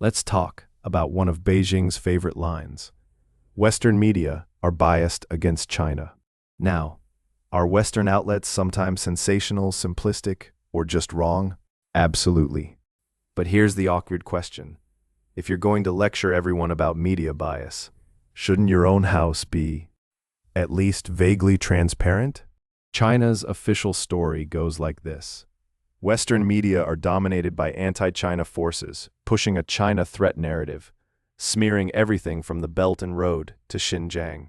Let's talk about one of Beijing's favorite lines. Western media are biased against China. Now, are Western outlets sometimes sensational, simplistic, or just wrong? Absolutely. But here's the awkward question. If you're going to lecture everyone about media bias, shouldn't your own house be at least vaguely transparent? China's official story goes like this. Western media are dominated by anti-China forces, pushing a China threat narrative, smearing everything from the Belt and Road to Xinjiang.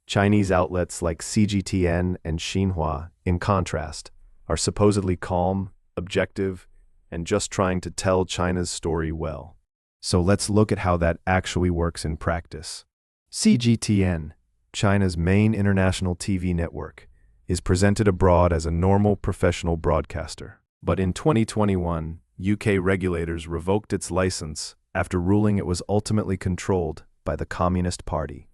Chinese outlets like CGTN and Xinhua, in contrast, are supposedly calm, objective, and just trying to tell China's story well. So let's look at how that actually works in practice. CGTN, China's main international TV network, is presented abroad as a normal professional broadcaster. But in 2021, UK regulators revoked its license after ruling it was ultimately controlled by the Communist Party,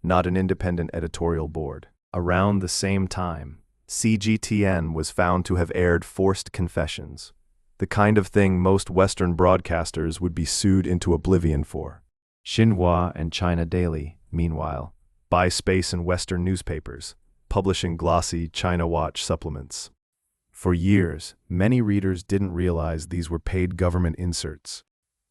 not an independent editorial board. Around the same time, CGTN was found to have aired forced confessions, the kind of thing most Western broadcasters would be sued into oblivion for. Xinhua and China Daily, meanwhile, buy space in Western newspapers, publishing glossy China Watch supplements. For years, many readers didn't realize these were paid government inserts.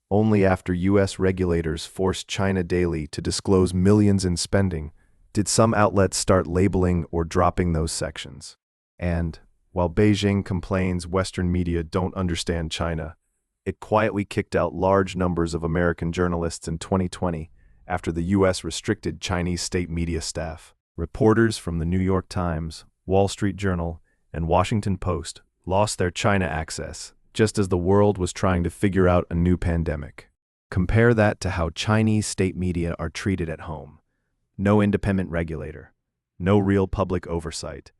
Only after U.S. regulators forced China Daily to disclose millions in spending did some outlets start labeling or dropping those sections. And, while Beijing complains Western media don't understand China, it quietly kicked out large numbers of American journalists in 2020 after the U.S. restricted Chinese state media staff. Reporters from the New York Times, Wall Street Journal, and Washington Post lost their China access just as the world was trying to figure out a new pandemic. Compare that to how Chinese state media are treated at home. No independent regulator, no real public oversight,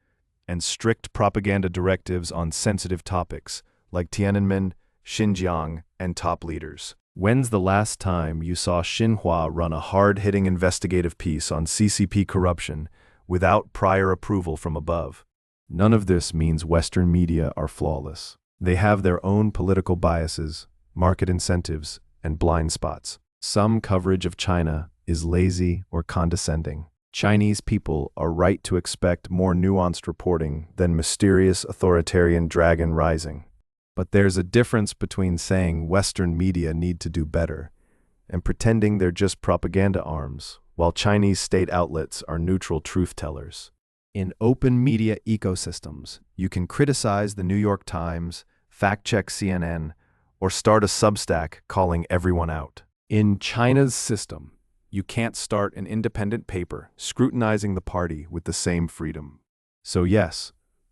and strict propaganda directives on sensitive topics like Tiananmen, Xinjiang, and top leaders. When's the last time you saw Xinhua run a hard-hitting investigative piece on CCP corruption without prior approval from above? None of this means Western media are flawless. They have their own political biases, market incentives, and blind spots. Some coverage of China is lazy or condescending. Chinese people are right to expect more nuanced reporting than mysterious authoritarian dragon rising. But there's a difference between saying Western media need to do better and pretending they're just propaganda arms, while Chinese state outlets are neutral truth-tellers. In open media ecosystems, you can criticize the New York Times, fact-check CNN, or start a Substack calling everyone out. In China's system, you can't start an independent paper scrutinizing the party with the same freedom. So yes,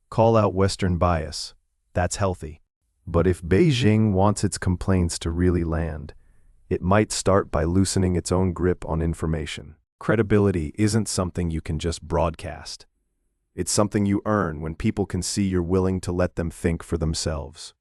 call out Western bias. That's healthy. But if Beijing wants its complaints to really land, it might start by loosening its own grip on information. Credibility isn't something you can just broadcast. It's something you earn when people can see you're willing to let them think for themselves.